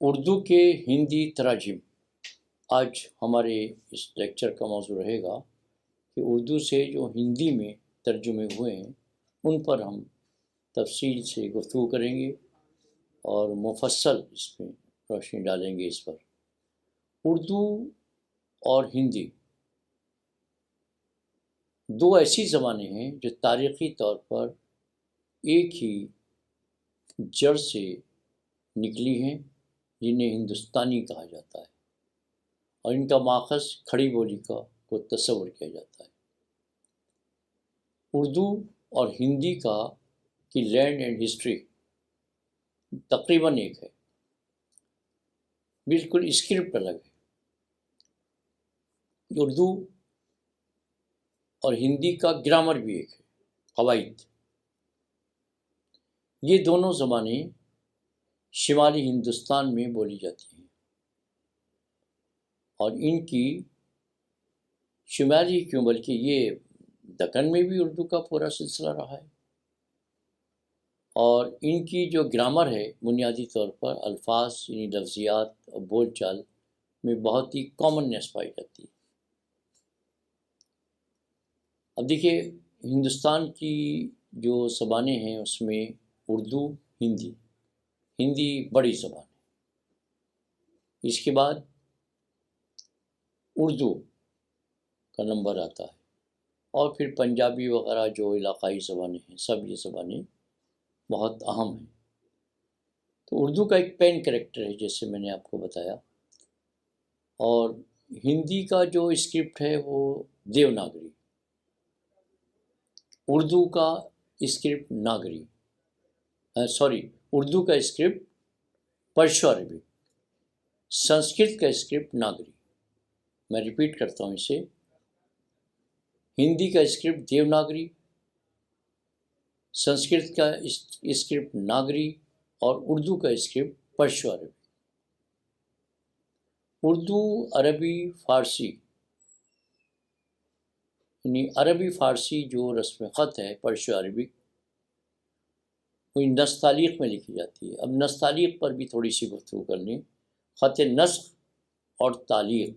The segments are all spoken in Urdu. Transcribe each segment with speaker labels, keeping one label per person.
Speaker 1: اردو کے ہندی تراجم آج ہمارے اس لیکچر کا موضوع رہے گا کہ اردو سے جو ہندی میں ترجمے ہوئے ہیں ان پر ہم تفصیل سے گفتگو کریں گے اور مفصل اس میں روشنی ڈالیں گے اس پر۔ اردو اور ہندی دو ایسی زبانیں ہیں جو تاریخی طور پر ایک ہی جڑ سے نکلی ہیں، جنہیں ہندوستانی کہا جاتا ہے، اور ان کا ماخذ کھڑی بولی کو تصور کیا جاتا ہے۔ اردو اور ہندی کی لینڈ اینڈ ہسٹری تقریباً ایک ہے، بالکل اسکرپٹ الگ ہے۔ اردو اور ہندی کا گرامر بھی ایک ہے، قواعد۔ یہ دونوں زبانیں شمالی ہندوستان میں بولی جاتی ہیں، اور ان کی شمالی کیوں بلکہ یہ دکن میں بھی اردو کا پورا سلسلہ رہا ہے، اور ان کی جو گرامر ہے بنیادی طور پر الفاظ یعنی لفظیات اور بول چال میں بہت ہی کامننیس پائی جاتی ہے۔ اب دیکھیے، ہندوستان کی جو زبانیں ہیں اس میں اردو، ہندی بڑی زبان ہے، اس کے بعد اردو کا نمبر آتا ہے، اور پھر پنجابی وغیرہ جو علاقائی زبانیں ہیں، سب یہ زبانیں بہت اہم ہیں۔ تو اردو کا ایک پین کریکٹر ہے جیسے میں نے آپ کو بتایا، اور ہندی کا جو اسکرپٹ ہے وہ دیوناگری، اردو کا اسکرپٹ ناگری، اردو کا اسکرپٹ پرشو عربی، سنسکرت کا اسکرپٹ ناگری۔ میں ریپیٹ کرتا ہوں اسے، ہندی کا اسکرپٹ دیوناگری، سنسکرت کا اسکرپٹ ناگری، اور اردو کا اسکرپٹ پرشو عربی۔ اردو، عربی، فارسی، یعنی عربی فارسی جو رسم خط ہے پرشو عربی، وہ نستعلیق میں لکھی جاتی ہے۔ اب نستعلیق پر بھی تھوڑی سی گفتگو کر لیں۔ خط نسخ اور تعلیق،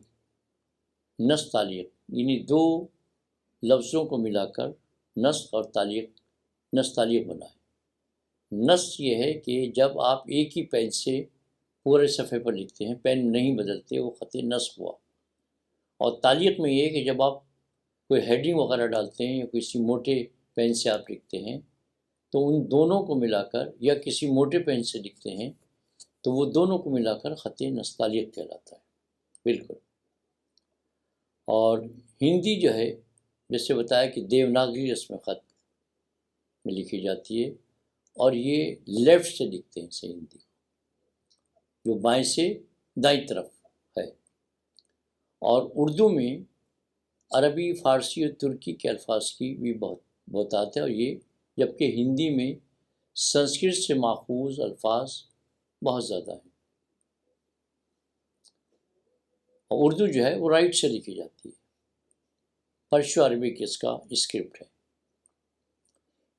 Speaker 1: نستعلیق یعنی دو لفظوں کو ملا کر نسخ اور نستعلیق بنا ہے۔ نسخ یہ ہے کہ جب آپ ایک ہی پین سے پورے صفحے پر لکھتے ہیں، پین نہیں بدلتے، وہ خط نسخ ہوا۔ اور تعلیق میں یہ ہے کہ جب آپ کوئی ہیڈنگ وغیرہ ڈالتے ہیں یا کسی موٹے پین سے آپ لکھتے ہیں تو ان دونوں کو ملا کر، یا کسی موٹے پین سے لکھتے ہیں تو وہ دونوں کو ملا کر خط نستعلیق کہلاتا ہے، بالکل۔ اور ہندی جو ہے، جیسے بتایا کہ دیوناگری رسم خط میں لکھی جاتی ہے، اور یہ لیفٹ سے لکھتے ہیں اسے، ہندی جو بائیں سے دائیں طرف ہے۔ اور اردو میں عربی، فارسی اور ترکی کے الفاظ کی بھی بہت آتا ہے، اور یہ جبکہ ہندی میں سنسکرت سے ماخوذ الفاظ بہت زیادہ ہیں۔ اور اردو جو ہے وہ رائٹ سے لکھی جاتی ہے، پرشو عربی کی اس کا اسکرپٹ ہے۔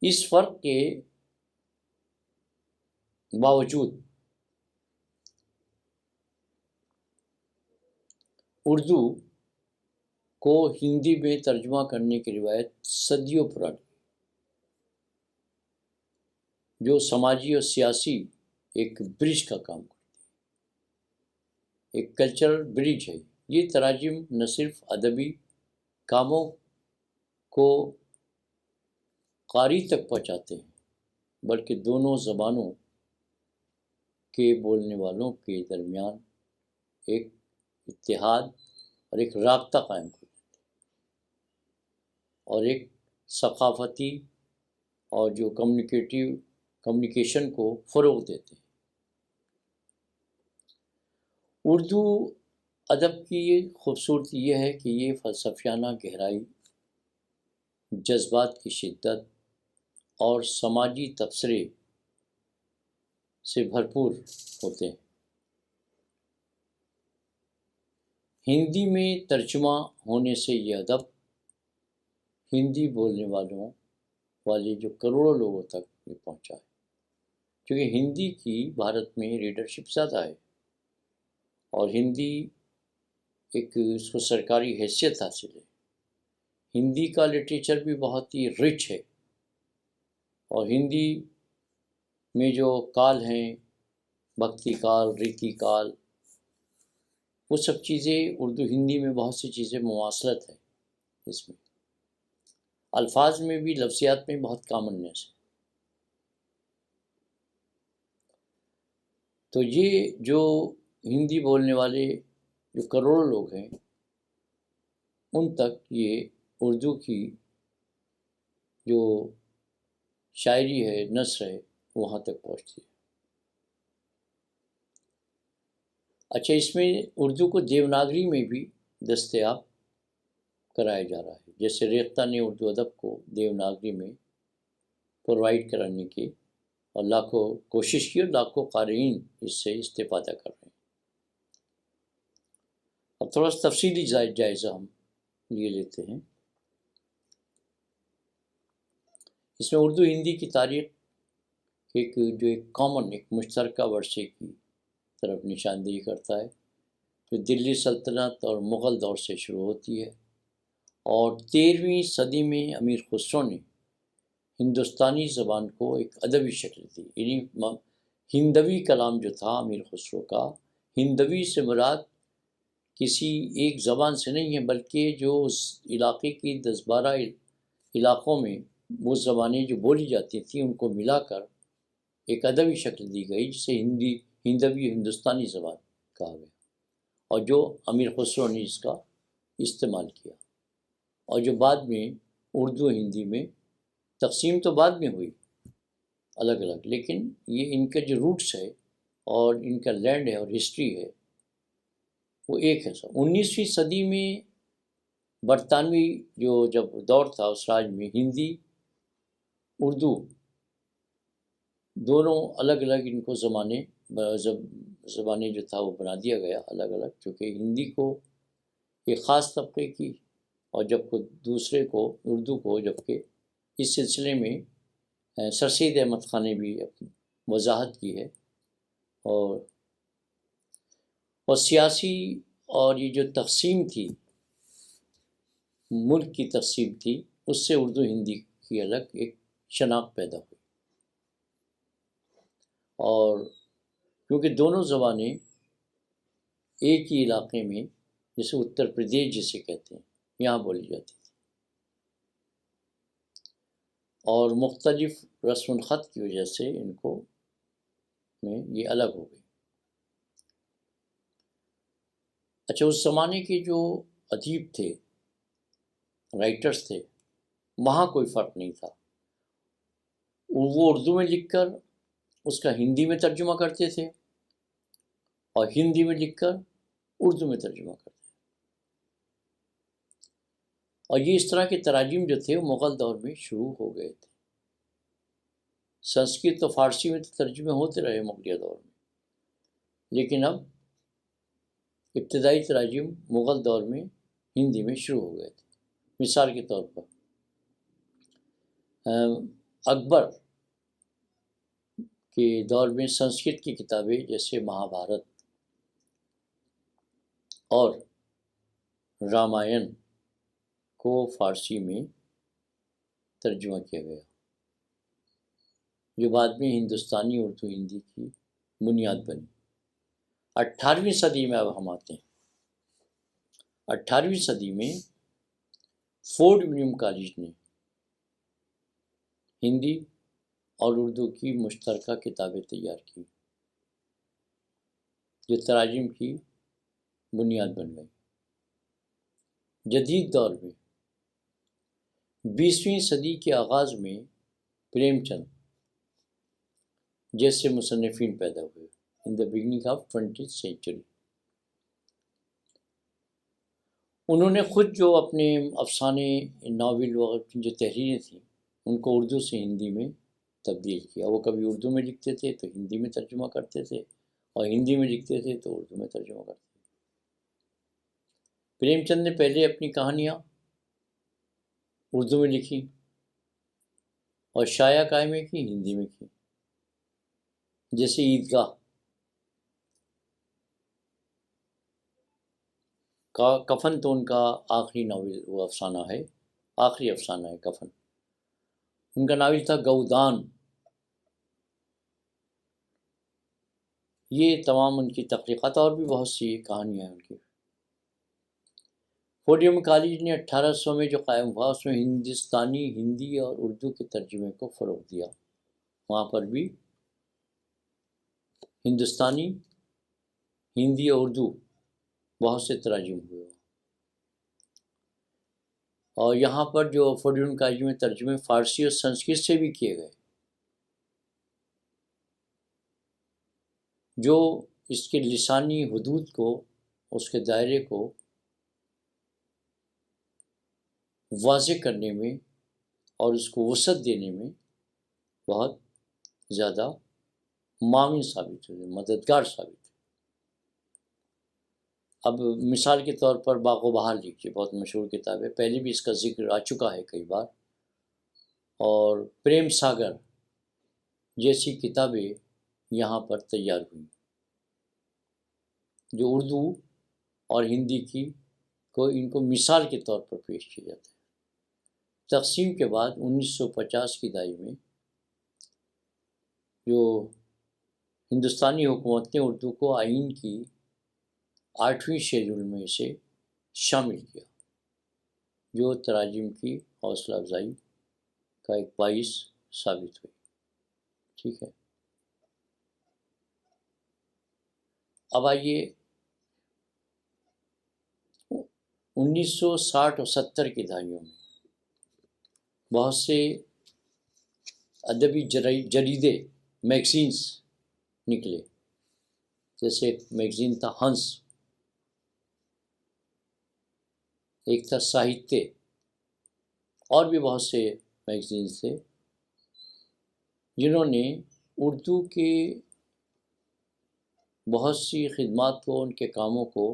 Speaker 1: اس فرق کے باوجود اردو کو ہندی میں ترجمہ کرنے کی روایت صدیوں پرانی، جو سماجی اور سیاسی ایک برج کا کام کرتی ہے، ایک کلچرل برج ہے۔ یہ تراجم نہ صرف ادبی کاموں کو قاری تک پہنچاتے ہیں بلکہ دونوں زبانوں کے بولنے والوں کے درمیان ایک اتحاد اور ایک رابطہ قائم کرتے ہیں، اور ایک ثقافتی اور جو کمیونیکیشن کو فروغ دیتے ہیں۔ اردو ادب کی خوبصورتی یہ ہے کہ یہ فلسفیانہ گہرائی، جذبات کی شدت اور سماجی تبصرے سے بھرپور ہوتے ہیں۔ ہندی میں ترجمہ ہونے سے یہ ادب ہندی بولنے والے جو کروڑوں لوگوں تک یہ پہنچا ہے، کیونکہ ہندی کی بھارت میں ریڈرشپ زیادہ ہے، اور ہندی ایک اس کو سرکاری حیثیت حاصل ہے. ہندی کا لٹریچر بھی بہت ہی رچ ہے، اور ہندی میں جو کال ہیں، بھکتی کال، ریتی کال، وہ سب چیزیں اردو ہندی میں بہت سی چیزیں مماثلت ہے. اس میں الفاظ میں بھی، لفظیات میں بہت کامننس ہے. تو یہ جو ہندی بولنے والے جو کروڑوں لوگ ہیں، ان تک یہ اردو کی جو شاعری ہے، نثر ہے، وہاں تک پہنچتی ہے. اچھا، اس میں اردو کو دیوناگری میں بھی دستیاب کرایا جا رہا ہے. جیسے ریختہ نے اردو ادب کو دیوناگری میں پرووائڈ کرانے کی اور لاکھوں کوشش کی، اور لاکھوں قارئین اس سے استفادہ کر رہے ہیں. اب تھوڑا سا تفصیلی جائزہ ہم یہ لیتے ہیں. اس میں اردو ہندی کی تاریخ ایک کامن، ایک مشترکہ ورثے کی طرف نشاندہی کرتا ہے، جو دلی سلطنت اور مغل دور سے شروع ہوتی ہے، اور 13ویں صدی میں امیر خسرو نے ہندوستانی زبان کو ایک ادبی شکل دی. یعنی ہندوی کلام جو تھا امیر خسرو کا، ہندوی سے مراد کسی ایک زبان سے نہیں ہے، بلکہ جو اس علاقے کی 10-12 علاقوں میں وہ زبانیں جو بولی جاتی تھیں ان کو ملا کر ایک ادبی شکل دی گئی، جسے ہندوی ہندوستانی زبان کہا گیا، اور جو امیر خسرو نے اس کا استعمال کیا. اور جو بعد میں اردو ہندی میں تقسیم تو بعد میں ہوئی الگ الگ، لیکن یہ ان کے جو روٹس ہے اور ان کا لینڈ ہے اور ہسٹری ہے وہ ایک ہے. 19ویں صدی میں برطانوی جو جب دور تھا، اس راج میں ہندی اردو دونوں الگ الگ ان کو زبانیں جو تھا وہ بنا دیا گیا الگ الگ، چونکہ ہندی کو ایک خاص طبقے کی، اور جب دوسرے کو اردو کو، جبکہ اس سلسلے میں سر سید احمد خان نے بھی اپنی وضاحت کی ہے. اور سیاسی اور یہ جو تقسیم تھی، ملک کی تقسیم تھی، اس سے اردو ہندی کی الگ ایک شناخت پیدا ہوئی. اور کیونکہ دونوں زبانیں ایک ہی علاقے میں، جیسے اتر پردیش جسے کہتے ہیں، یہاں بولی جاتی تھی، اور مختلف رسم الخط کی وجہ سے ان کو میں یہ الگ ہو گئی. اچھا، اس زمانے کے جو ادیب تھے، رائٹرز تھے، وہاں کوئی فرق نہیں تھا. وہ اردو میں لکھ کر اس کا ہندی میں ترجمہ کرتے تھے، اور ہندی میں لکھ کر اردو میں ترجمہ کرتے تھے. اور یہ اس طرح کے تراجم جو تھے وہ مغل دور میں شروع ہو گئے تھے. سنسکرت اور فارسی میں تو ترجمے ہوتے رہے مغلیہ دور میں، لیکن اب ابتدائی تراجم مغل دور میں ہندی میں شروع ہو گئے تھے. مثال کے طور پر اکبر کے دور میں سنسکرت کی کتابیں جیسے مہابھارت اور رامائن کو فارسی میں ترجمہ کیا گیا، جو بعد میں ہندوستانی اردو ہندی کی بنیاد بنی. 18ویں صدی میں اب ہم آتے ہیں. 18ویں صدی میں فورڈ ولیم کالج نے ہندی اور اردو کی مشترکہ کتابیں تیار کی، جو تراجم کی بنیاد بن گئی. جدید دور میں 20ویں صدی کے آغاز میں پریم چند جیسے مصنفین پیدا ہوئے. In the beginning of 20th century انہوں نے خود جو اپنے افسانے، ناول وغیرہ جو تحریریں تھیں، ان کو اردو سے ہندی میں تبدیل کیا. وہ کبھی اردو میں لکھتے تھے تو ہندی میں ترجمہ کرتے تھے، اور ہندی میں لکھتے تھے تو اردو میں ترجمہ کرتے تھے. پریم چند نے پہلے اپنی کہانیاں اردو میں لکھی اور شائع قائمیں کی ہندی میں کی، جیسے عیدگاہ. کفن تو ان کا آخری ناول وہ افسانہ ہے، آخری افسانہ ہے کفن. ان کا ناول تھا گودان. یہ تمام ان کی تخلیقات، اور بھی بہت سی کہانیاں ہیں ان کی. فوڈیم کالج نے 1800 میں جو قائم ہوا اس میں ہندوستانی، ہندی اور اردو کے ترجمے کو فروغ دیا. وہاں پر بھی ہندوستانی، ہندی اور اردو بہت سے تراجم ہوئے. اور یہاں پر جو فوڈیم کالج میں ترجمے فارسی اور سنسکرت سے بھی کیے گئے، جو اس کے لسانی حدود کو، اس کے دائرے کو واضح کرنے میں اور اس کو وسعت دینے میں بہت زیادہ معاون ثابت ہوئے، مددگار ثابت ہوئے. اب مثال کے طور پر باغ و بہار لکھیے، بہت مشہور کتاب ہے، پہلے بھی اس کا ذکر آ چکا ہے کئی بار. اور پریم ساگر جیسی کتابیں یہاں پر تیار ہوئیں جو اردو اور ہندی کی کو ان کو مثال کے طور پر پیش کیا جاتا ہے. تقسیم کے بعد 1950 کی دہائی میں جو ہندوستانی حکومت نے اردو کو آئین کی 8ویں شیڈول میں اسے شامل کیا، جو تراجم کی حوصلہ افزائی کا ایک باعث ثابت ہوئی. ٹھیک ہے، اب آئیے 1960 اور 70 کی دہائیوں میں بہت سے ادبی جریدے، میگزینس نکلے. جیسے ایک میگزین تھا ہنس، ایک تھا ساہتیہ، اور بھی بہت سے میگزینس تھے جنہوں نے اردو کے بہت سی خدمات کو، ان کے کاموں کو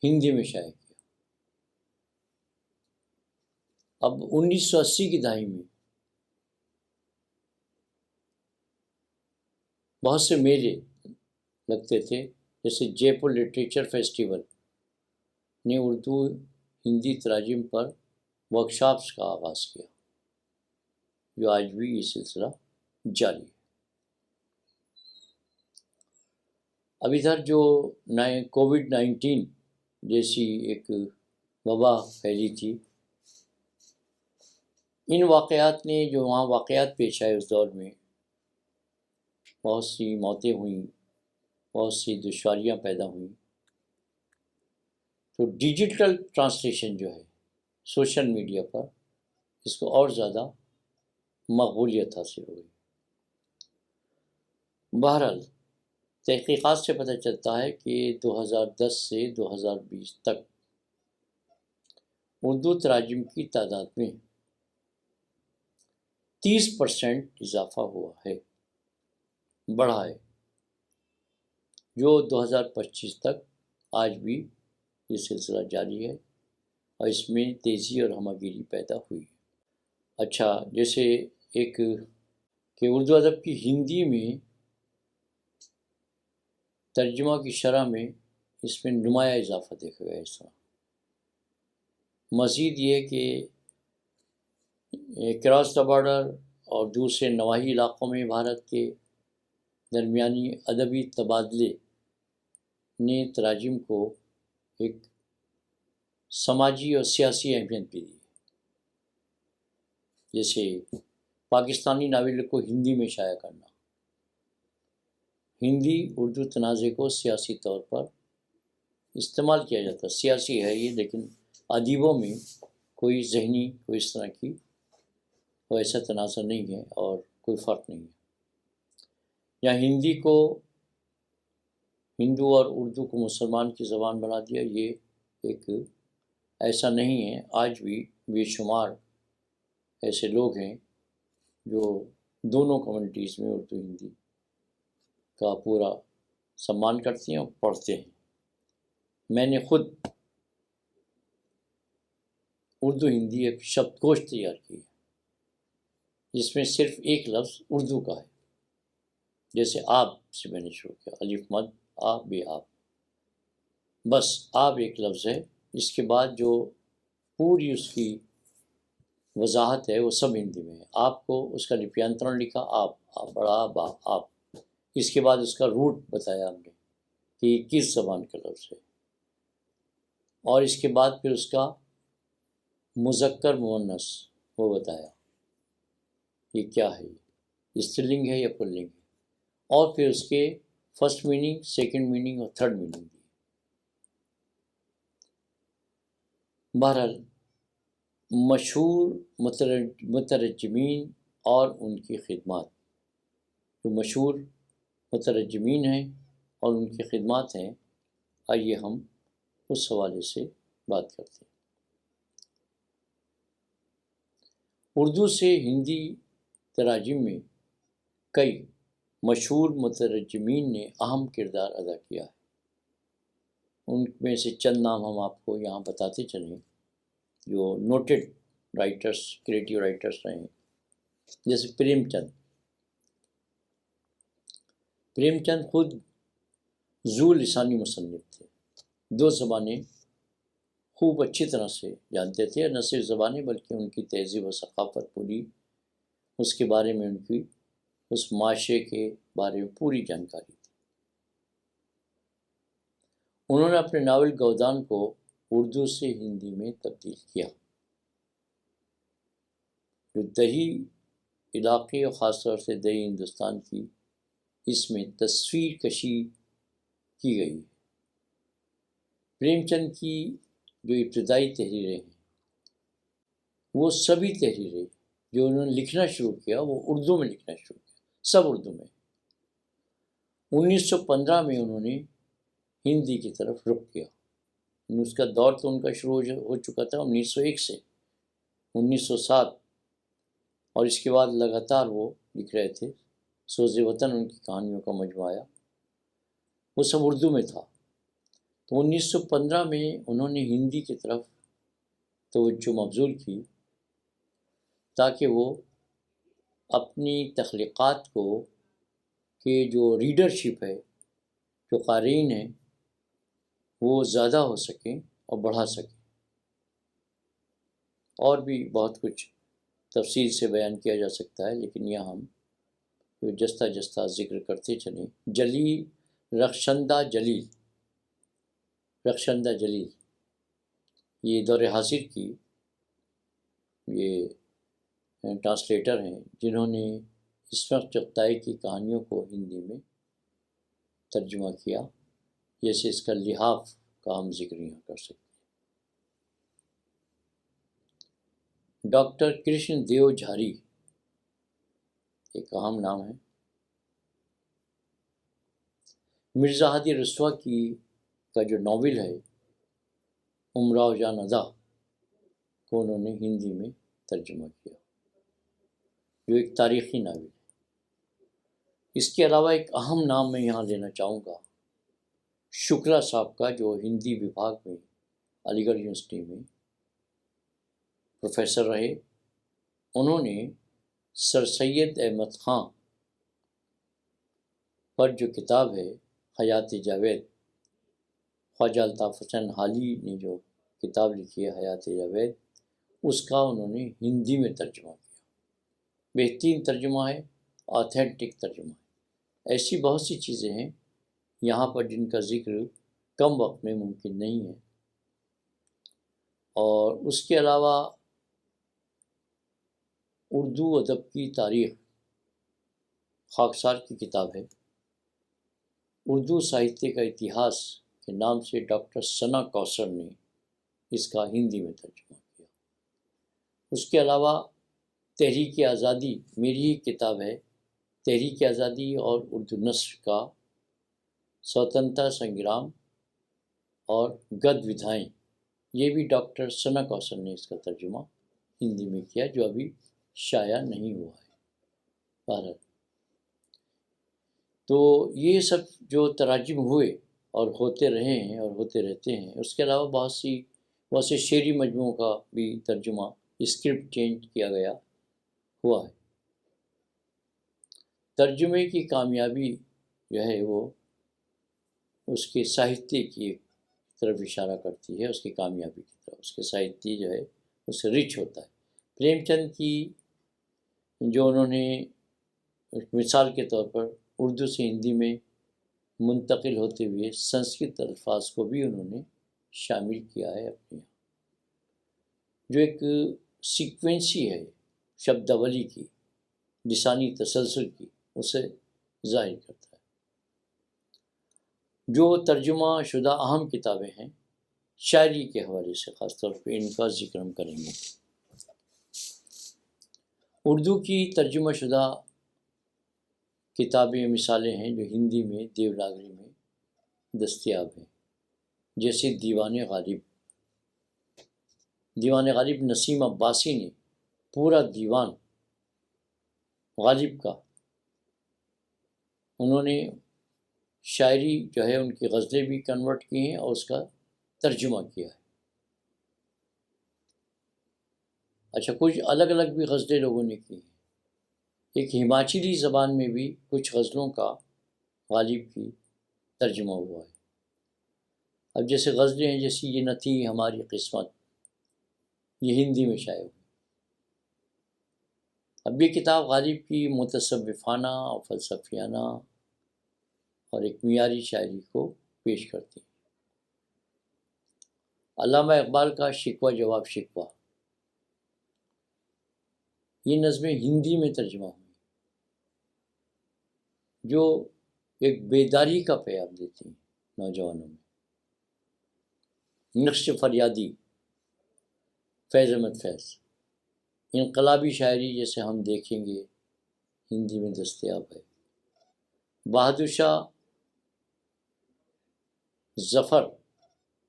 Speaker 1: ہندی میں شائع کیا. اب 1980 کی دہائی میں بہت سے میلے لگتے تھے، جیسے جے پور لٹریچر فیسٹیول نے اردو ہندی تراجم پر ورکشاپس کا آغاز کیا، جو آج بھی یہ سلسلہ جاری ہے. اب ادھر جو کووڈ-19 جیسی ایک وبا پھیلی تھی، ان واقعات نے، جو وہاں واقعات پیش آئے اس دور میں، بہت سی موتیں ہوئیں، بہت سی دشواریاں پیدا ہوئیں. تو ڈیجیٹل ٹرانسلیشن جو ہے سوشل میڈیا پر، اس کو اور زیادہ مقبولیت حاصل ہوئی. بہرحال تحقیقات سے پتہ چلتا ہے کہ 2010 سے 2020 تک اردو تراجم کی تعداد میں 30% اضافہ ہوا ہے، بڑھا ہے، جو 2025 تک آج بھی یہ سلسلہ جاری ہے، اور اس میں تیزی اور ہمہ گیری پیدا ہوئی. اچھا، جیسے ایک کہ اردو ادب کی ہندی میں ترجمہ کی شرح میں اس میں نمایاں اضافہ دیکھا گیا. اس طرح مزید یہ کہ کراس دا بارڈر اور دوسرے نواحی علاقوں میں بھارت کے درمیانی ادبی تبادلے نے تراجم کو ایک سماجی اور سیاسی اہمیت بھی دی. جیسے پاکستانی ناول کو ہندی میں شائع کرنا، ہندی اردو تنازع کو سیاسی طور پر استعمال کیا جاتا. سیاسی ہے یہ، لیکن ادیبوں میں کوئی ذہنی، کوئی اس طرح کی کوئی ایسا تنازع نہیں ہے اور کوئی فرق نہیں ہے. یا ہندی کو، ہندو اور اردو کو مسلمان کی زبان بنا دیا، یہ ایک ایسا نہیں ہے. آج بھی بے شمار ایسے لوگ ہیں جو دونوں کمیونٹیز میں اردو ہندی کا پورا سمان کرتے ہیں اور پڑھتے ہیں. میں نے خود اردو ہندی ایک شبد کوش تیار کی ہے جس میں صرف ایک لفظ اردو کا ہے. جیسے آپ سے میں نے شروع کیا، الف مد آ بے آپ، بس آپ ایک لفظ ہے، اس کے بعد جو پوری اس کی وضاحت ہے وہ سب ہندی میں ہے۔ آپ کو اس کا لپیانترن لکھا آپ بڑا با آپ، اس کے بعد اس کا روٹ بتایا ہم نے کہ یہ کس زبان کا لفظ ہے، اور اس کے بعد پھر اس کا مذکر مؤنث وہ بتایا یہ کیا ہے، یہ استرلنگ ہے یا پلنگ ہے، اور پھر اس کے فرسٹ میننگ، سیکنڈ میننگ اور تھرڈ میننگ دی۔ بہرحال مشہور مترجمین اور ان کی خدمات، جو مشہور مترجمین ہیں اور ان کی خدمات ہیں، آئیے ہم اس حوالے سے بات کرتے ہیں۔ اردو سے ہندی تراجم میں کئی مشہور مترجمین نے اہم کردار ادا کیا ہے۔ ان میں سے چند نام ہم آپ کو یہاں بتاتے چلیں جو نوٹڈ رائٹرس، کریٹیو رائٹرس رہے ہیں، جیسے پریم چند خود ذو لسانی مصنف تھے، دو زبانیں خوب اچھی طرح سے جانتے تھے، نہ صرف زبانیں بلکہ ان کی تہذیب و ثقافت پوری، اس کے بارے میں ان کی اس معاشرے کے بارے میں پوری جانکاری تھی۔ انہوں نے اپنے ناول گودان کو اردو سے ہندی میں تبدیل کیا، جو دیہی علاقے اور خاص طور سے دیہی ہندوستان کی اس میں تصویر کشی کی گئی ہے۔ پریم چند کی جو ابتدائی تحریریں ہیں وہ سبھی تحریریں جو انہوں نے لکھنا شروع کیا وہ اردو میں لکھنا شروع کیا، سب اردو میں۔ 1915 میں انہوں نے ہندی کی طرف رخ کیا، اس کا دور تو ان کا شروع ہو چکا تھا 1901 سے 1907، اور اس کے بعد لگاتار وہ لکھ رہے تھے۔ سوز وطن ان کی کہانیوں کا مجموعہ آیا، وہ سب اردو میں تھا۔ تو 1915 میں انہوں نے ہندی کی طرف توجہ مبذول کی تاکہ وہ اپنی تخلیقات کو کہ جو ریڈرشپ ہے، جو قارئین ہیں، وہ زیادہ ہو سکیں اور بڑھا سکیں۔ اور بھی بہت کچھ تفصیل سے بیان کیا جا سکتا ہے، لیکن یہاں ہم جستہ جستہ ذکر کرتے چلیں۔ رخشندہ جلیل یہ دور حاضر کی یہ ٹرانسلیٹر ہیں جنہوں نے اسمت چغتائی کی کہانیوں کو ہندی میں ترجمہ کیا، جیسے اس کا لحاف کا ہم ذکر یہاں کر سکتے ہیں۔ ڈاکٹر کرشن دیو جھاری ایک اہم نام ہے۔ مرزا ہادی رسوا کا جو ناول ہے امراؤ جان ادا کو انہوں نے ہندی میں ترجمہ کیا، جو ایک تاریخی ناول ہے۔ اس کے علاوہ ایک اہم نام میں یہاں لینا چاہوں گا شکلا صاحب کا، جو ہندی وبھاگ میں علی گڑھ یونیورسٹی میں پروفیسر رہے۔ انہوں نے سر سید احمد خان پر جو کتاب ہے حیات جاوید، خواجہ الطاف حسین حالی نے جو کتاب لکھی ہے حیات جاوید، اس کا انہوں نے ہندی میں ترجمہ کیا۔ بہترین ترجمہ ہے، آتھینٹک ترجمہ ہے۔ ایسی بہت سی چیزیں ہیں یہاں پر جن کا ذکر کم وقت میں ممکن نہیں ہے۔ اور اس کے علاوہ اردو ادب کی تاریخ خاکسار کی کتاب ہے، اردو ساہتیہ کا اتہاس کے نام سے ڈاکٹر ثنا کوثر نے اس کا ہندی میں ترجمہ کیا۔ اس کے علاوہ تحریک آزادی میری ہی کتاب ہے، تحریک آزادی اور اردو نثر کا سوتنترتا سنگرام اور گد ودھائیں، یہ بھی ڈاکٹر ثنا کوثر نے اس کا ترجمہ ہندی میں کیا، جو ابھی شائع نہیں ہوا ہے۔ بہرحال تو یہ سب جو تراجم ہوئے اور ہوتے رہے ہیں اور ہوتے رہتے ہیں، اس کے علاوہ بہت سے شعری مجموعوں کا بھی ترجمہ اسکرپٹ چینج کیا گیا ہوا ہے۔ ترجمے کی کامیابی جو ہے وہ اس کے ساہتیہ کی ایک طرف اشارہ کرتی ہے، اس کی کامیابی کی طرف. اس کے ساہتیہ جو ہے اس سے رچ ہوتا ہے. پریم چند کی جو انہوں نے مثال کے طور پر اردو سے ہندی میں منتقل ہوتے ہوئے سنسکرت الفاظ کو بھی انہوں نے شامل کیا ہے اپنے یہاں، جو ایک سیکوینسی ہے شبداولی کی، لسانی تسلسل کی، اسے ظاہر کرتا ہے. جو ترجمہ شدہ اہم کتابیں ہیں شاعری کے حوالے سے خاص طور پہ ان کا ذکر ہم کریں گے. اردو کی ترجمہ شدہ کتابیں مثالیں ہیں جو ہندی میں دیوناگری میں دستیاب ہیں، جیسے دیوان غالب. دیوان غالب نسیم عباسی نے پورا دیوان غالب کا انہوں نے شاعری جو ہے ان کی غزلیں بھی کنورٹ کی ہیں اور اس کا ترجمہ کیا ہے. اچھا، کچھ الگ الگ بھی غزلیں لوگوں نے کی ہیں. ایک ہماچلی زبان میں بھی کچھ غزلوں کا غالب کی ترجمہ ہوا ہے. اب جیسے غزلیں ہیں جیسی یہ نہ تھی ہماری قسمت، یہ ہندی میں شائع ہوئی. اب یہ کتاب غالب کی متصوفانہ اور فلسفیانہ اور ایک معیاری شاعری کو پیش کرتی ہے. علامہ اقبال کا شکوہ جواب شکوہ، یہ نظمیں ہندی میں ترجمہ ہوئی جو ایک بیداری کا پیغام دیتی ہیں نوجوانوں میں. نقش فریادی فیض احمد فیض، انقلابی شاعری جیسے ہم دیکھیں گے ہندی میں دستیاب ہے. بہادر شاہ ظفر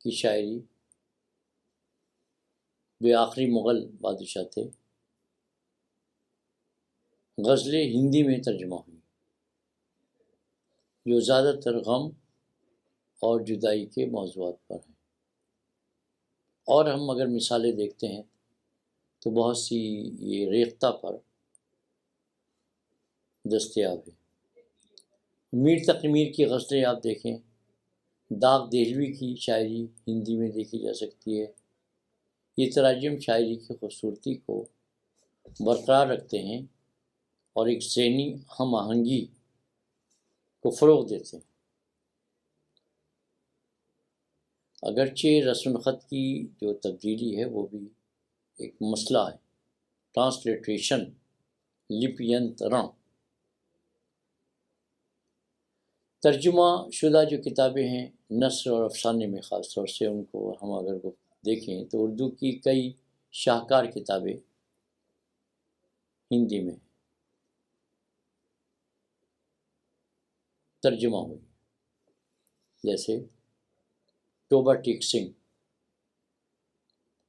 Speaker 1: کی شاعری، جو آخری مغل بادشاہ تھے، غزلیں ہندی میں ترجمہ ہوئی جو زیادہ تر غم اور جدائی کے موضوعات پر ہیں. اور ہم اگر مثالیں دیکھتے ہیں تو بہت سی یہ ریختہ پر دستیاب ہے. میر تقی میر کی غزلیں آپ دیکھیں، داغ دہلوی کی شاعری ہندی میں دیکھی جا سکتی ہے. یہ تراجم شاعری کی خوبصورتی کو برقرار رکھتے ہیں اور ایک ذہنی ہم آہنگی کو فروغ دیتے ہیں. اگرچہ رسم الخط کی جو تبدیلی ہے وہ بھی ایک مسئلہ ہے، ٹرانسلیٹریشن لپینترن. ترجمہ شدہ جو کتابیں ہیں نثر اور افسانے میں خاص طور سے ان کو ہم اگر دیکھیں تو اردو کی کئی شاہکار کتابیں ہندی میں ترجمہ ہوئی، جیسے توبہ ٹیک سنگھ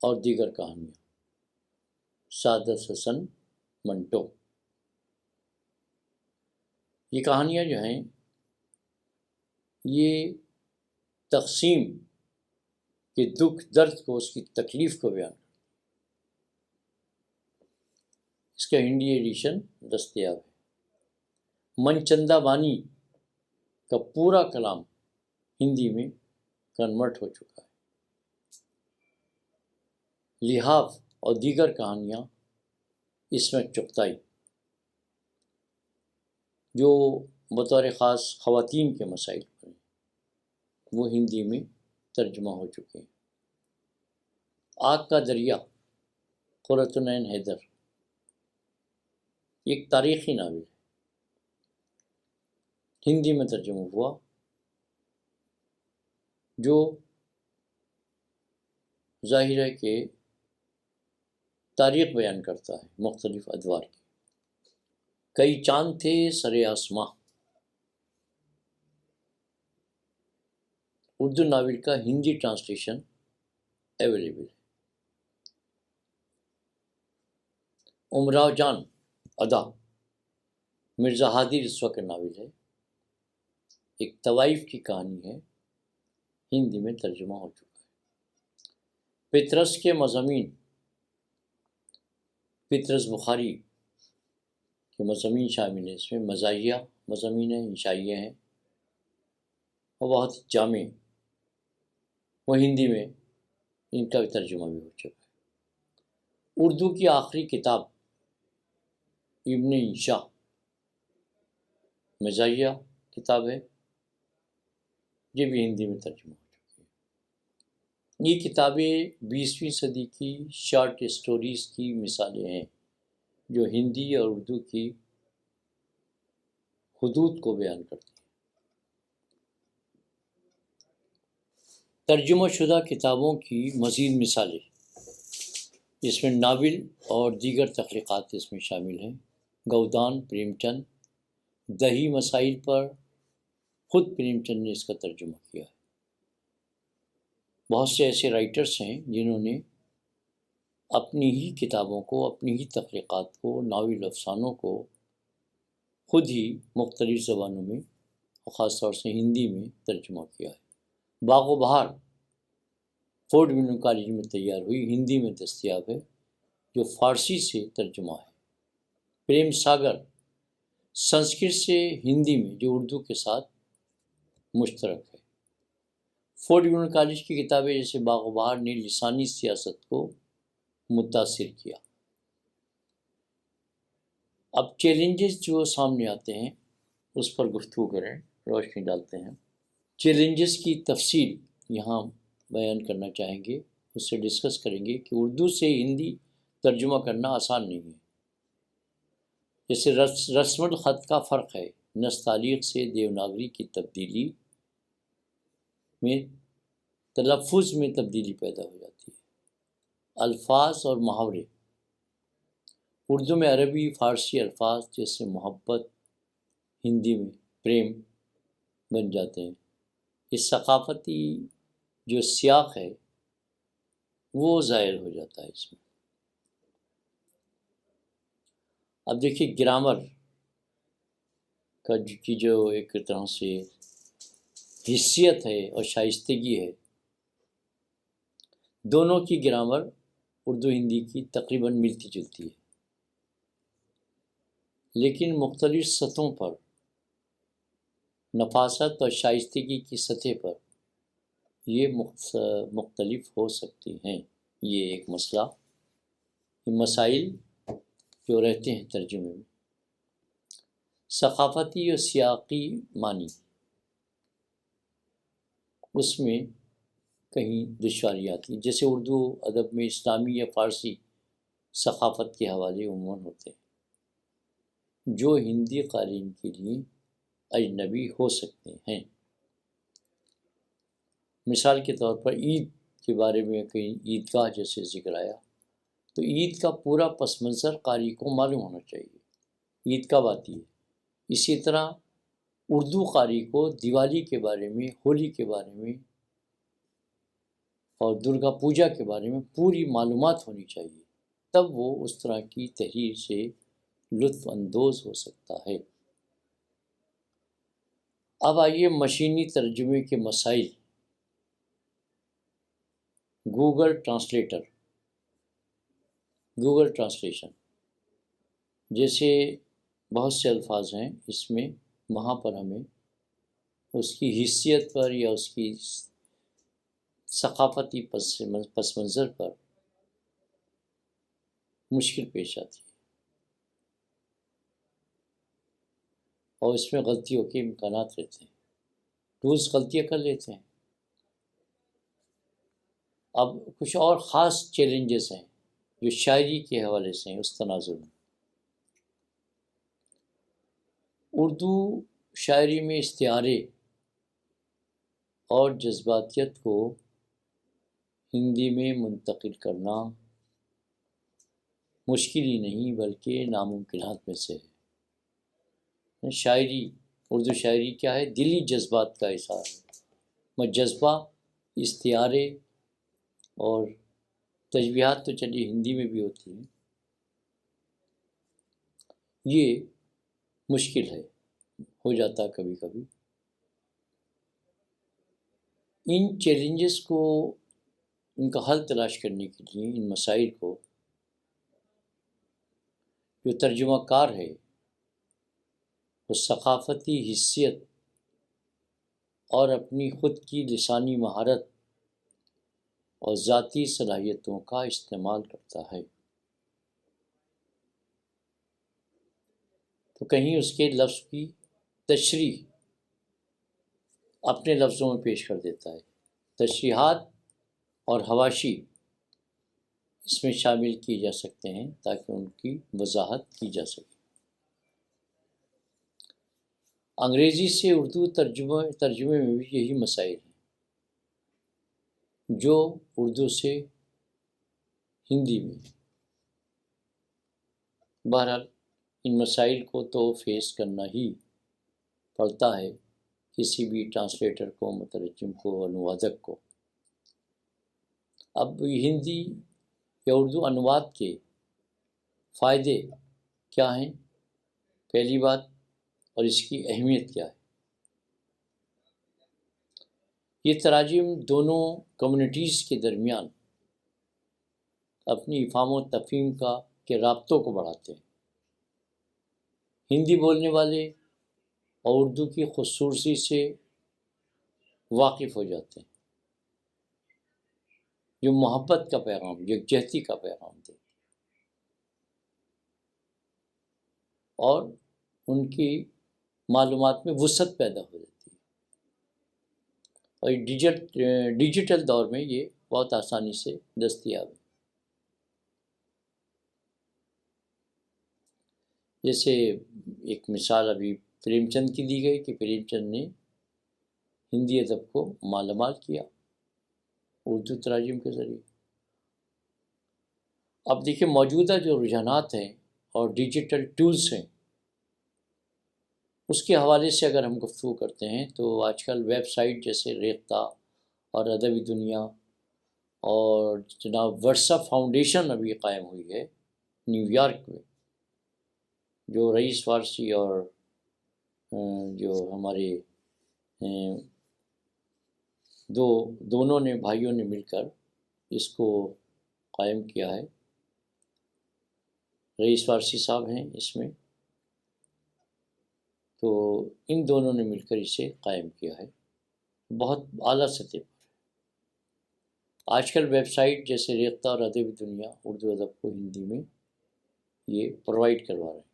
Speaker 1: اور دیگر کہانیاں، سعادت حسن منٹو. یہ کہانیاں جو ہیں یہ تقسیم کے دکھ درد کو، اس کی تکلیف کو بیان. اس کا ہندی ایڈیشن دستیاب ہے. منچندہ بانی کا پورا کلام ہندی میں کنورٹ ہو چکا ہے. لحاف اور دیگر کہانیاں عصمت چغتائی جو بطور خاص خواتین کے مسائل پر ہیں وہ ہندی میں ترجمہ ہو چکے ہیں. آگ کا دریا قرۃ العین حیدر ایک تاریخی ناول ہے، ہندی میں ترجمہ ہوا جو ظاہر ہے کہ تاریخ بیان کرتا ہے مختلف ادوار کی. کئی چاند تھے سرے آسماں اردو ناول کا ہندی ٹرانسلیشن اویلیبل ہے. امراؤ جان ادا مرزا ہادی رسوا کا ناول ہے، ایک طوائف کی کہانی ہے، ہندی میں ترجمہ ہو چکا ہے. پطرس کے مضامین، پطرس بخاری کے مضامین شامل ہیں. اس میں مزاحیہ مضامین ہیں، انشائیہ ہیں اور بہت جامع وہ ہندی میں ان کا ترجمہ بھی ہو چکا ہے۔ اردو کی آخری کتاب ابن انشا مزاحیہ کتاب ہے، یہ بھی ہندی میں ترجمہ ہو چکی ہے۔ یہ کتابیں 20ویں صدی کی شارٹ اسٹوریز کی مثالیں ہیں جو ہندی اور اردو کی حدود کو بیان کرتی ہیں۔ ترجمہ شدہ کتابوں کی مزید مثالیں، اس میں ناول اور دیگر تخلیقات اس میں شامل ہیں۔ گودان پریم چند، دیہی مسائل پر خود پریم چند نے اس کا ترجمہ کیا ہے۔ بہت سے ایسے رائٹرز ہیں جنہوں نے اپنی ہی کتابوں کو، اپنی ہی تخلیقات کو، ناول افسانوں کو خود ہی مختلف زبانوں میں، خاص طور سے ہندی میں ترجمہ کیا ہے۔ باغ و بہار فورڈ ونو کالج میں تیار ہوئی، ہندی میں دستیاب ہے، جو فارسی سے ترجمہ ہے۔ پریم ساگر سنسکرت سے ہندی میں، جو اردو کے ساتھ مشترک ہے۔ فورڈ ونو کالج کی کتابیں جیسے باغ و بہار نے لسانی سیاست کو متاثر کیا۔ اب چیلنجز جو سامنے آتے ہیں اس پر گفتگو کریں، روشنی ڈالتے ہیں۔ چیلنجز کی تفصیل یہاں بیان کرنا چاہیں گے، اس سے ڈسکس کریں گے کہ اردو سے ہندی ترجمہ کرنا آسان نہیں ہے۔ جیسے رسم الخط کا فرق ہے، نستعلیق سے دیوناگری کی تبدیلی میں تلفظ میں تبدیلی پیدا ہو جاتی ہے۔ الفاظ اور محاورے، اردو میں عربی فارسی الفاظ جیسے محبت ہندی میں پریم بن جاتے ہیں۔ اس ثقافتی جو سیاق ہے وہ ظاہر ہو جاتا ہے اس میں۔ اب دیکھیے گرامر کی جو ایک طرح سے حیثیت ہے اور شائستگی ہے، دونوں کی گرامر اردو ہندی کی تقریباً ملتی جلتی ہے، لیکن مختلف سطحوں پر، نفاست اور شائستگی کی سطح پر یہ مختلف ہو سکتی ہیں۔ یہ ایک مسئلہ، مسائل جو رہتے ہیں ترجمے میں۔ ثقافتی اور سیاقی معنی، اس میں کہیں دشواری آتی ہے، جیسے اردو ادب میں اسلامی یا فارسی ثقافت کے حوالے عموماً ہوتے ہیں جو ہندی قارئین کے لیے اجنبی ہو سکتے ہیں۔ مثال کے طور پر عید کے بارے میں کہیں عیدگاہ جیسے ذکر آیا تو عید کا پورا پس منظر قاری کو معلوم ہونا چاہیے، عید کب آتی ہے۔ اسی طرح اردو قاری کو دیوالی کے بارے میں، ہولی کے بارے میں اور درگا پوجا کے بارے میں پوری معلومات ہونی چاہیے، تب وہ اس طرح کی تحریر سے لطف اندوز ہو سکتا ہے۔ اب آئیے مشینی ترجمے کے مسائل۔ گوگل ٹرانسلیشن جیسے بہت سے الفاظ ہیں، اس میں وہاں پر ہمیں اس کی حیثیت پر یا اس کی ثقافتی پس منظر پر مشکل پیش آتی ہے اور اس میں غلطیوں کے امکانات رہتے ہیں، ٹولز غلطیاں کر لیتے ہیں۔ اب کچھ اور خاص چیلنجز ہیں جو شاعری کے حوالے سے ہیں اس تناظر میں۔ اردو شاعری میں استعارے اور جذباتیت کو ہندی میں منتقل کرنا مشکل ہی نہیں بلکہ ناممکنات میں سے ہے۔ شاعری، اردو شاعری کیا ہے؟ دلی جذبات کا اظہار ہے۔ جذبہ، استعارے اور تشبیہات تو چلیے ہندی میں بھی ہوتی ہیں، یہ مشکل ہے، ہو جاتا ہے کبھی کبھی۔ ان چیلنجز کو، ان کا حل تلاش کرنے کے لیے، ان مسائل کو جو ترجمہ کار ہے وہ ثقافتی حیثیت اور اپنی خود کی لسانی مہارت اور ذاتی صلاحیتوں کا استعمال کرتا ہے۔ تو کہیں اس کے لفظ کی تشریح اپنے لفظوں میں پیش کر دیتا ہے۔ تشریحات اور حواشی اس میں شامل کیے جا سکتے ہیں تاکہ ان کی وضاحت کی جا سکے۔ انگریزی سے اردو ترجمے میں بھی یہی مسائل ہیں جو اردو سے ہندی میں۔ بہرحال ان مسائل کو تو فیس کرنا ہی پڑتا ہے کسی بھی ٹرانسلیٹر کو، مترجم کو، انوادک کو۔ اب ہندی یا اردو انواد کے فائدے کیا ہیں، پہلی بات، اور اس کی اہمیت کیا ہے؟ یہ تراجم دونوں کمیونٹیز کے درمیان اپنی افہام و تفہیم کے رابطوں کو بڑھاتے ہیں۔ ہندی بولنے والے اور اردو کی خصوصی سے واقف ہو جاتے ہیں، جو محبت کا پیغام، یکجہتی کا پیغام دیتے ہیں، اور ان کی معلومات میں وسعت پیدا ہو جاتی ہے۔ اور ڈیجیٹل دور میں یہ بہت آسانی سے دستیاب ہے۔ جیسے ایک مثال ابھی پریم چند کی دی گئی کہ پریم چند نے ہندی ادب کو مالا مال کیا اردو تراجم کے ذریعے۔ اب دیکھیں موجودہ جو رجحانات ہیں اور ڈیجیٹل ٹولز ہیں، اس کے حوالے سے اگر ہم گفتگو کرتے ہیں تو آج کل ویب سائٹ جیسے ریختہ اور ادبی دنیا، اور جناب ورثہ فاؤنڈیشن ابھی قائم ہوئی ہے نیو یارک میں، جو رئیس فارسی اور جو ہمارے دونوں نے بھائیوں نے مل کر اس کو قائم کیا ہے۔ رئیس فارسی صاحب ہیں اس میں، تو ان دونوں نے مل کر اسے قائم کیا ہے، بہت اعلیٰ سطح پر۔ آج کل ویب سائٹ جیسے ریختہ اور ادبی دنیا اردو ادب کو ہندی میں یہ پرووائڈ کروا رہے ہیں۔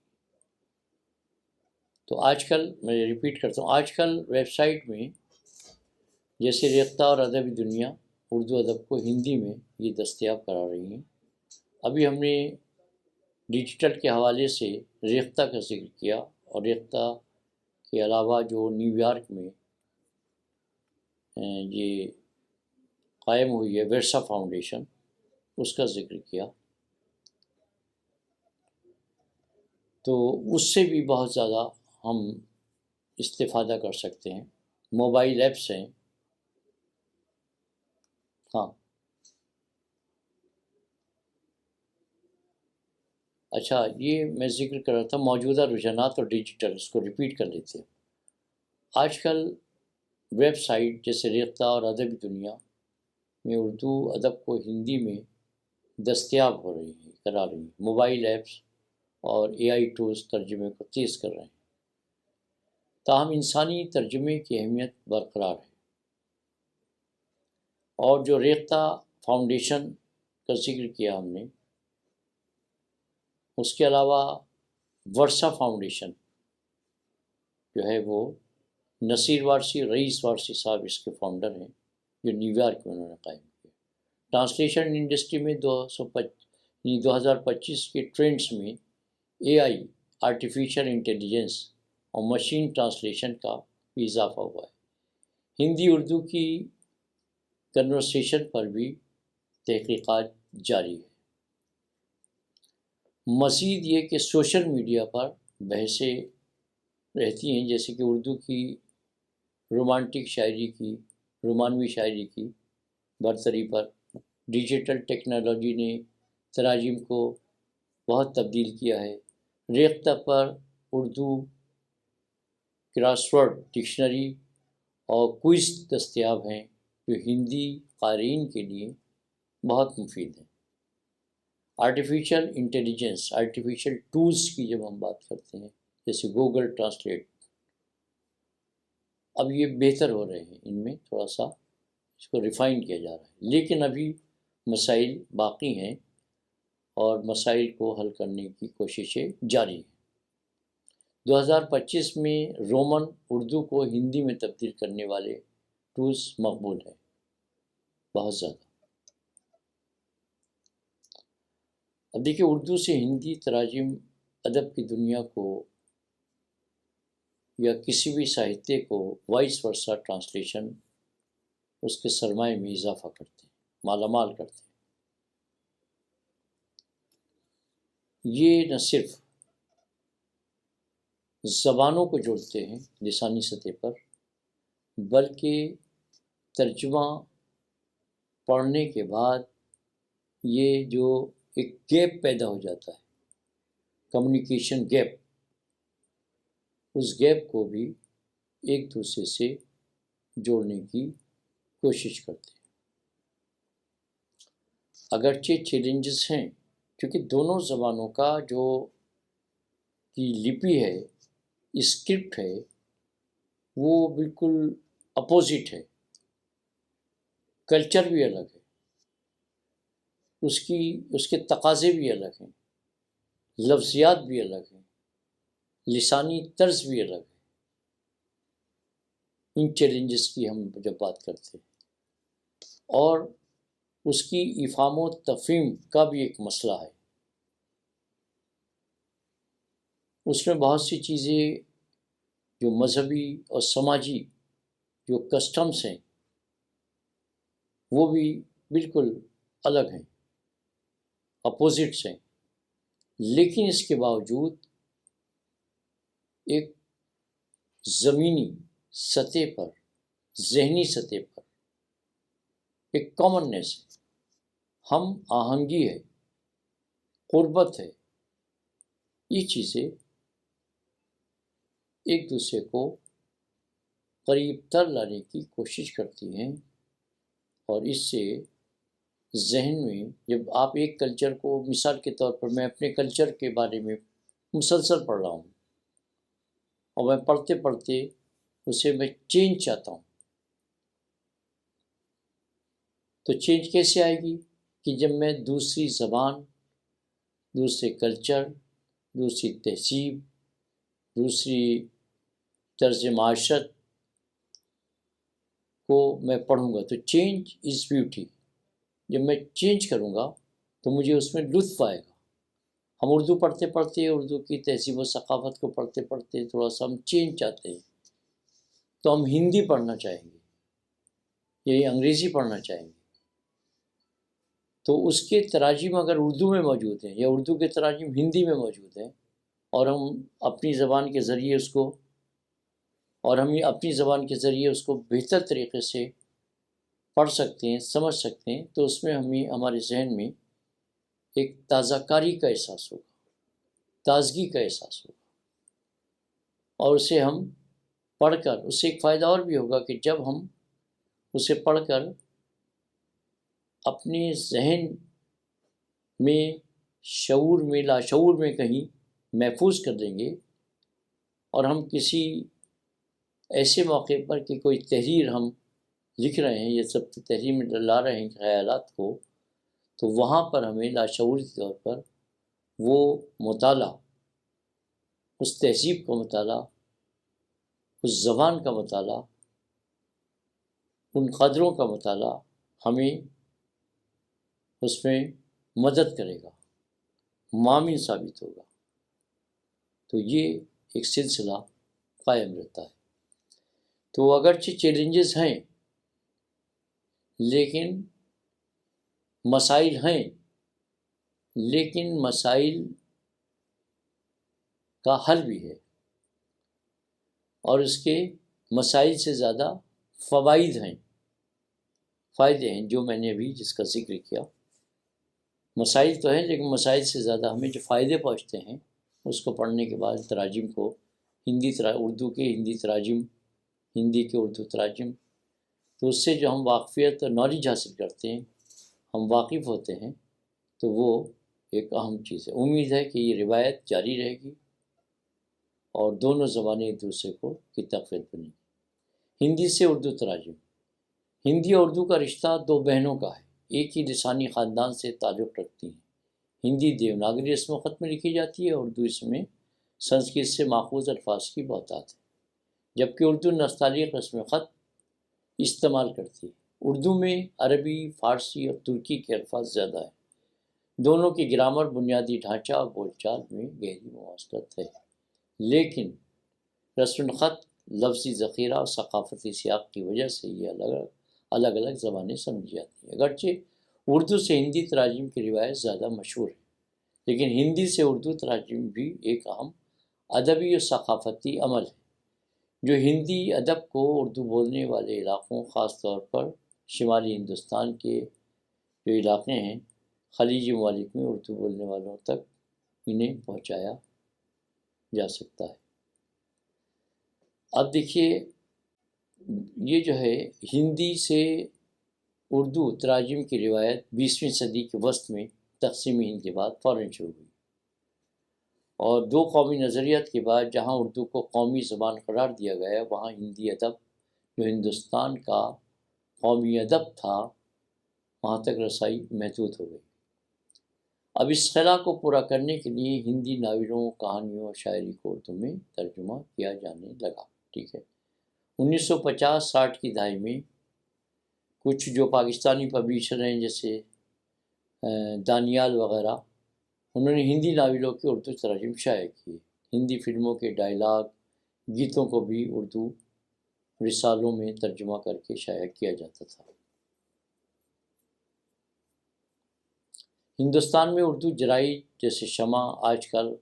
Speaker 1: تو آج کل میں ریپیٹ کرتا ہوں، آج کل ویب سائٹ میں جیسے ریختہ اور ادبی دنیا اردو ادب کو ہندی میں یہ دستیاب کرا رہی ہیں۔ ابھی ہم نے ڈیجیٹل کے حوالے سے ریختہ کا ذکر کیا، اور ریختہ کے علاوہ جو نیو یارک میں یہ قائم ہوئی ہے ورثہ فاؤنڈیشن، اس کا ذکر کیا، تو اس سے بھی بہت زیادہ ہم استفادہ کر سکتے ہیں۔ موبائل ایپس ہیں، ہاں اچھا، یہ میں ذکر کر رہا تھا موجودہ رجحانات اور ڈیجیٹل، اس کو ریپیٹ کر لیتے ہیں۔ آج کل ویب سائٹ جیسے ریختہ اور ادبی دنیا میں اردو ادب کو ہندی میں دستیاب ہو رہی ہیں، کرا رہی ہیں۔ موبائل ایپس اور AI ٹولز ترجمے کو تیز کر رہے ہیں، تاہم انسانی ترجمے کی اہمیت برقرار ہے۔ اور جو ریختہ فاؤنڈیشن کا ذکر کیا ہم نے، اس کے علاوہ ورثہ فاؤنڈیشن جو ہے وہ نصیر وارثی، رئیس وارثی صاحب اس کے فاؤنڈر ہیں، جو نیو یارک میں انہوں نے قائم کیا۔ ٹرانسلیشن انڈسٹری میں 2025 کے ٹرینڈز میں AI، آرٹیفیشل انٹیلیجنس اور مشین ٹرانسلیشن کا بھی اضافہ ہوا ہے۔ ہندی اردو کی کنورسیشن پر بھی تحقیقات جاری ہے۔ مزید یہ کہ سوشل میڈیا پر بحثیں رہتی ہیں، جیسے کہ اردو کی رومانٹک شاعری کی، رومانوی شاعری کی برتری پر ڈیجیٹل ٹیکنالوجی نے تراجم کو بہت تبدیل کیا ہے۔ ریختہ پر اردو کراس ورڈ ڈکشنری اور کوئز دستیاب ہیں، جو ہندی قارئین کے لیے بہت مفید ہیں۔ آرٹیفیشل انٹیلیجنس، آرٹیفیشل ٹولز کی جب ہم بات کرتے ہیں جیسے گوگل ٹرانسلیٹ، اب یہ بہتر ہو رہے ہیں، ان میں تھوڑا سا اس کو ریفائن کیا جا رہا ہے، لیکن ابھی مسائل باقی ہیں اور مسائل کو حل کرنے کی کوششیں جاری ہیں۔ 2025 میں رومن اردو کو ہندی میں تبدیل کرنے والے ٹولز مقبول ہیں، بہت زیادہ۔ اب دیکھیے، اردو سے ہندی تراجم ادب کی دنیا کو یا کسی بھی ساہتیہ کو وائس ورثہ ٹرانسلیشن اس کے سرمایہ میں اضافہ کرتے ہیں، مالا مال کرتے ہیں۔ یہ نہ صرف زبانوں کو جوڑتے ہیں لسانی سطح پر، بلکہ ترجمہ پڑھنے کے بعد یہ جو ایک گیپ پیدا ہو جاتا ہے، کمیونیکیشن گیپ، اس گیپ کو بھی ایک دوسرے سے جوڑنے کی کوشش کرتے ہیں۔ اگرچہ چیلنجز ہیں، کیونکہ دونوں زبانوں کا جو کی لپی ہے، اسکرپٹ ہے، وہ بالکل اپوزٹ ہے، کلچر بھی الگ ہے، اس کے تقاضے بھی الگ ہیں، لفظیات بھی الگ ہیں، لسانی طرز بھی الگ ہے۔ ان چیلنجز کی ہم جب بات کرتے ہیں، اور اس کی افہام و تفہیم کا بھی ایک مسئلہ ہے، اس میں بہت سی چیزیں جو مذہبی اور سماجی جو کسٹمز ہیں وہ بھی بالکل الگ ہیں، اپوزٹس ہیں، لیکن اس کے باوجود ایک زمینی سطح پر، ذہنی سطح پر ایک کامننس ہے، ہم آہنگی ہے، قربت ہے۔ یہ چیزیں ایک دوسرے کو قریب تر لانے کی کوشش کرتی ہیں، اور اس سے ذہن میں جب آپ ایک کلچر کو، مثال کے طور پر میں اپنے کلچر کے بارے میں مسلسل پڑھ رہا ہوں، اور میں پڑھتے پڑھتے اسے میں چینج چاہتا ہوں، تو چینج کیسے آئے گی؟ کہ جب میں دوسری زبان، دوسرے کلچر، دوسری تہذیب، دوسری طرز معاشرت کو میں پڑھوں گا، تو چینج از بیوٹی۔ جب میں چینج کروں گا تو مجھے اس میں لطف آئے گا۔ ہم اردو پڑھتے پڑھتے، اردو کی تہذیب و ثقافت کو پڑھتے پڑھتے تھوڑا سا ہم چینج چاہتے ہیں، تو ہم ہندی پڑھنا چاہیں گے یا انگریزی پڑھنا چاہیں گے، تو اس کے تراجم اگر اردو میں موجود ہیں یا اردو کے تراجم ہندی میں موجود ہیں، اور ہم اپنی زبان کے ذریعے اس کو بہتر طریقے سے پڑھ سکتے ہیں، سمجھ سکتے ہیں، تو اس میں ہمارے ذہن میں ایک تازہ کاری کا احساس ہوگا، تازگی کا احساس ہوگا، اور اسے ہم پڑھ کر، اس سے ایک فائدہ اور بھی ہوگا کہ جب ہم اسے پڑھ کر اپنے ذہن میں، شعور میں، لاشعور میں کہیں محفوظ کر دیں گے، اور ہم کسی ایسے موقع پر کہ کوئی تحریر ہم لکھ رہے ہیں، یہ سب تحریر میں لا رہے ہیں خیالات کو، تو وہاں پر ہمیں لاشعوری طور پر وہ مطالعہ، اس تہذیب کا مطالعہ، اس زبان کا مطالعہ، ان قدروں کا مطالعہ ہمیں اس میں مدد کرے گا، معاون ثابت ہوگا، تو یہ ایک سلسلہ قائم رہتا ہے۔ تو اگرچہ چیلنجز ہیں، لیکن مسائل ہیں، لیکن مسائل کا حل بھی ہے، اور اس کے مسائل سے زیادہ فوائد ہیں، فائدے ہیں، جو میں نے ابھی جس کا ذکر کیا۔ مسائل تو ہیں، لیکن مسائل سے زیادہ ہمیں جو فائدے پہنچتے ہیں، اس کو پڑھنے کے بعد تراجم کو اردو کے ہندی تراجم، ہندی کے اردو تراجم، تو اس سے جو ہم واقفیت اور نالج حاصل کرتے ہیں، ہم واقف ہوتے ہیں، تو وہ ایک اہم چیز ہے۔ امید ہے کہ یہ روایت جاری رہے گی اور دونوں زبانیں ایک دوسرے کو کی تقویت بنیں گی۔ ہندی سے اردو تراجم ہندی اور اردو کا رشتہ دو بہنوں کا ہے، ایک ہی لسانی خاندان سے تعلق رکھتی ہیں۔ ہندی دیوناگری رسم و خط میں لکھی جاتی ہے، اردو اس میں سنسکرت سے ماخوذ الفاظ کی بہتات ہے، جبکہ اردو نستعلیق رسم خط استعمال کرتی ہے۔ اردو میں عربی، فارسی اور ترکی کے الفاظ زیادہ ہیں۔ دونوں کی گرامر، بنیادی ڈھانچہ اور بول چال میں گہری مماثلت ہے، لیکن رسم الخط، لفظی ذخیرہ اور ثقافتی سیاق کی وجہ سے یہ الگ الگ زبانیں سمجھی جاتی ہیں۔ اگرچہ اردو سے ہندی تراجم کی روایت زیادہ مشہور ہے، لیکن ہندی سے اردو تراجم بھی ایک اہم ادبی اور ثقافتی عمل ہے جو ہندی ادب کو اردو بولنے والے علاقوں، خاص طور پر شمالی ہندوستان کے جو علاقے ہیں، خلیجی ممالک میں اردو بولنے والوں تک انہیں پہنچایا جا سکتا ہے۔ اب دیکھیے، یہ جو ہے ہندی سے اردو تراجم کی روایت 20ویں صدی کے وسط میں تقسیم ہند کے بعد فوراً شروع ہوئی، اور دو قومی نظریات کے بعد جہاں اردو کو قومی زبان قرار دیا گیا، وہاں ہندی ادب جو ہندوستان کا قومی ادب تھا وہاں تک رسائی محدود ہو گئی۔ اب اس خلا کو پورا کرنے کے لیے ہندی ناولوں، کہانیوں اور شاعری کو اردو میں ترجمہ کیا جانے لگا۔ ٹھیک ہے، 1950-60 کی دہائی میں کچھ جو پاکستانی پبلیشر ہیں جیسے دانیال وغیرہ، انہوں نے ہندی ناولوں کے اردو ترجم شائع کیے۔ ہندی فلموں کے ڈائلاگ، گیتوں کو بھی اردو رسالوں میں ترجمہ کر کے شائع کیا جاتا تھا۔ ہندوستان میں اردو جرائد جیسے شمع آج کل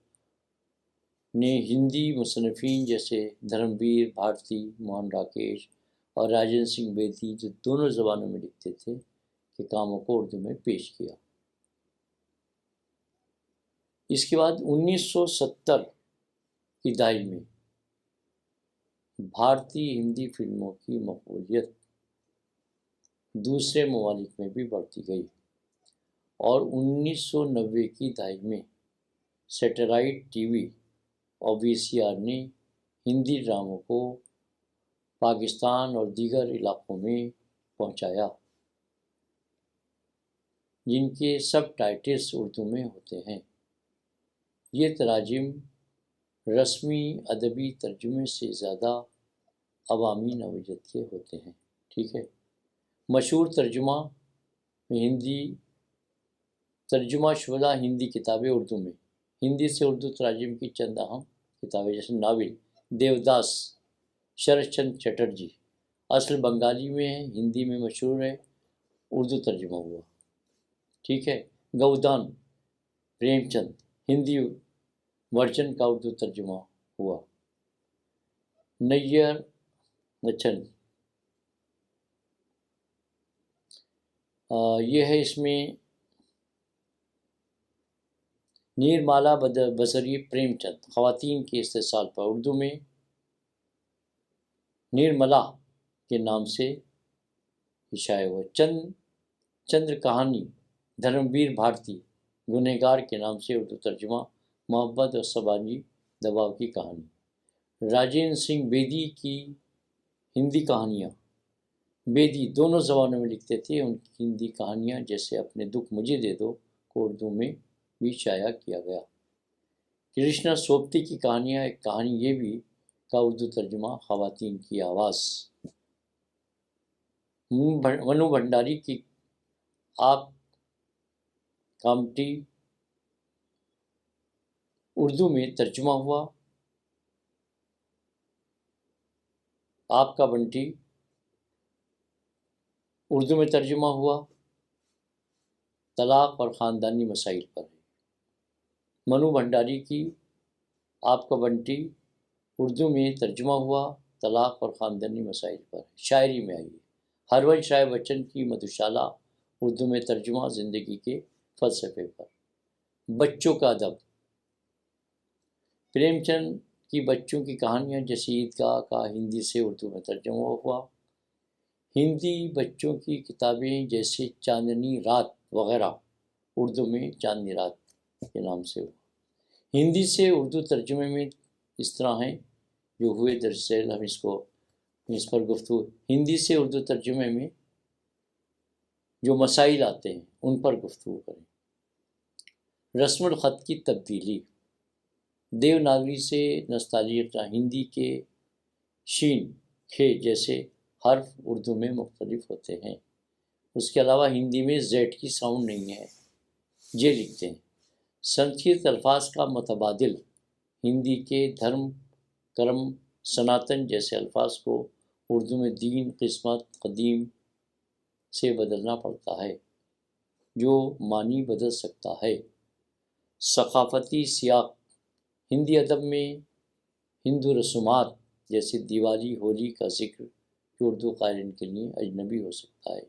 Speaker 1: نے ہندی مصنفین جیسے دھرمویر بھارتی، موہن راکیش اور راجن سنگھ بیدی، جو دونوں زبانوں میں لکھتے تھے، کے کاموں کو اردو میں پیش کیا۔ اس کے بعد 1970 کی دہائی میں بھارتی ہندی فلموں کی مقبولیت دوسرے ممالک میں بھی بڑھتی گئی، اور 1990 کی دہائی میں سیٹلائٹ ٹی وی اور VCR نے ہندی ڈراموں کو پاکستان اور دیگر علاقوں میں پہنچایا جن کے سب ٹائٹلز اردو میں ہوتے ہیں۔ یہ تراجم رسمی ادبی ترجمے سے زیادہ عوامی نوعیت کے ہوتے ہیں۔ ٹھیک ہے، مشہور ترجمہ شدہ ہندی کتابیں اردو میں، ہندی سے اردو تراجم کی چند اہم کتابیں جیسے ناول دیوداس شرت چندر چٹرجی، اصل بنگالی میں ہے، ہندی میں مشہور ہے، اردو ترجمہ ہوا۔ ٹھیک ہے، گودان پریم چند، ہندی ورژن کا اردو ترجمہ ہوا۔ نیّر نچن، یہ ہے، اس میں نیرمالا بصری پریم چند، خواتین کے استحصال پر اردو میں نیرملا کے نام سے شائع ہوا۔ چندر کہانی دھرمویر بھارتی، گنہگار کے نام سے اردو ترجمہ، محبت اور سماجی دباؤ کی کہانی۔ راجن سنگھ بیدی کی ہندی کہانیاں، بیدی دونوں زبانوں میں لکھتے تھے، ان کی ہندی کہانیاں جیسے اپنے دکھ مجھے دے دو کو اردو میں بھی شائع کیا گیا۔ کرشنا سوپتی کی کہانیاں، ایک کہانی یہ بھی کا اردو ترجمہ، خواتین کی آواز۔ منو بھنڈاری کی آپ کامٹی اردو میں ترجمہ ہوا۔ آپ کا بنٹی اردو میں ترجمہ ہوا، طلاق اور خاندانی مسائل پر ہے۔ منو بھنڈاری کی آپ کا بنٹی اردو میں ترجمہ ہوا، طلاق اور خاندانی مسائل پر ہے۔ شاعری میں آئیے، ہرونش رائے بچن کی مدھوشالہ اردو میں ترجمہ، زندگی کے فلسفے پر۔ بچوں کا ادب، پریم چند کی بچوں کی کہانیاں جیسے عیدگاہ کا ہندی سے اردو میں ترجمہ ہوا۔ ہندی بچوں کی کتابیں جیسے چاندنی رات وغیرہ اردو میں چاندنی رات کے نام سے ہوا۔ ہندی سے اردو ترجمے میں اس طرح ہیں جو ہوئے، دراصل ہم اس پر گفتگو، ہندی سے اردو ترجمے میں جو مسائل آتے ہیں ان پر گفتگو کریں۔ رسم الخط کی تبدیلی، دیوناگری سے نستعلیق ہندی کے شین کھے جیسے حرف اردو میں مختلف ہوتے ہیں۔ اس کے علاوہ ہندی میں زیڈ کی ساؤنڈ نہیں ہے، جے لکھتے ہیں۔ سنسکرت الفاظ کا متبادل ہندی کے دھرم، کرم، سناتن جیسے الفاظ کو اردو میں دین، قسمت، قدیم سے بدلنا پڑتا ہے، جو معنی بدل سکتا ہے۔ ثقافتی سیاق، ہندی ادب میں ہندو رسومات جیسے دیوالی، ہولی کا ذکر جو اردو قارئین کے لیے اجنبی ہو سکتا ہے۔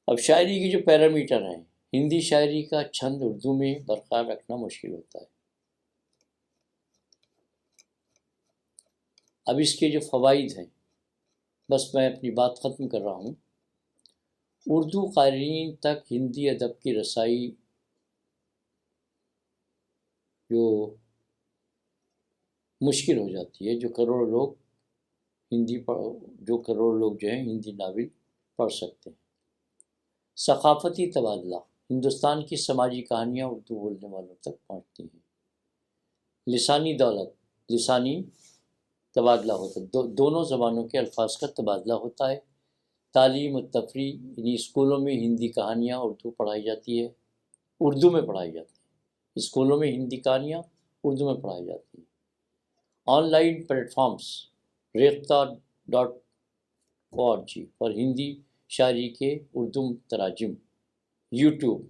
Speaker 1: اب شاعری کے جو پیرامیٹر ہیں، ہندی شاعری کا چھند اردو میں برقرار رکھنا مشکل ہوتا ہے۔ اب اس کے جو فوائد ہیں، بس میں اپنی بات ختم کر رہا ہوں۔ اردو قارئین تک ہندی ادب کی رسائی جو مشکل ہو جاتی ہے، جو کروڑوں لوگ جو ہیں ہندی ناول پڑھ سکتے ہیں۔ ثقافتی تبادلہ، ہندوستان کی سماجی کہانیاں اردو بولنے والوں تک پہنچتی ہیں۔ لسانی دولت، لسانی تبادلہ ہوتا ہے، دونوں زبانوں کے الفاظ کا تبادلہ ہوتا ہے۔ تعلیم و تفریح، یعنی اسکولوں میں ہندی کہانیاں اردو میں پڑھائی جاتی ہیں۔ اسکولوں میں ہندی کہانیاں اردو میں پڑھائی جاتی ہیں۔ آن لائن پلیٹ فارمز، ریختہ.org پر ہندی شاعری کے اردو تراجم، یوٹیوب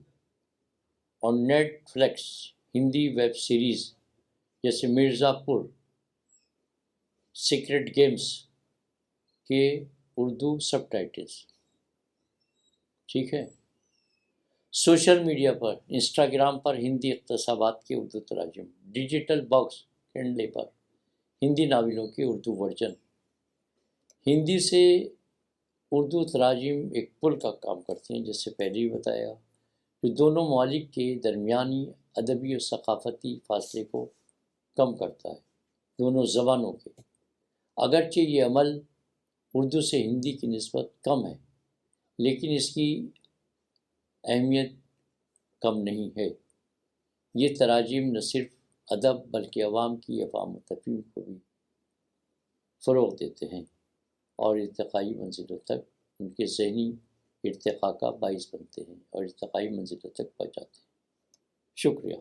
Speaker 1: اور Netflix Hindi web series جیسے مرزا پور، سیکرٹ گیمز کے اردو سب ٹائٹلز، ٹھیک ہے۔ سوشل میڈیا پر، انسٹاگرام پر ہندی اقتصابات کے اردو تراجم، ڈیجیٹل باکس کینڈلے پر ہندی ناولوں کے اردو ورژن۔ ہندی سے اردو تراجم ایک پل کا کام کرتے ہیں، جیسے پہلے ہی بتایا، جو دونوں ممالک کے درمیانی ادبی اور ثقافتی فاصلے کو کم کرتا ہے، دونوں زبانوں کے۔ اگرچہ یہ عمل اردو سے ہندی کی نسبت کم ہے، لیکن اس کی اہمیت کم نہیں ہے۔ یہ تراجم نہ صرف ادب بلکہ عوام کی افہام و تفہیم کو بھی فروغ دیتے ہیں اور ارتقائی منزلوں تک ان کے ذہنی ارتقاء کا باعث بنتے ہیں اور ارتقائی منزلوں تک پہنچاتے ہیں۔ شکریہ۔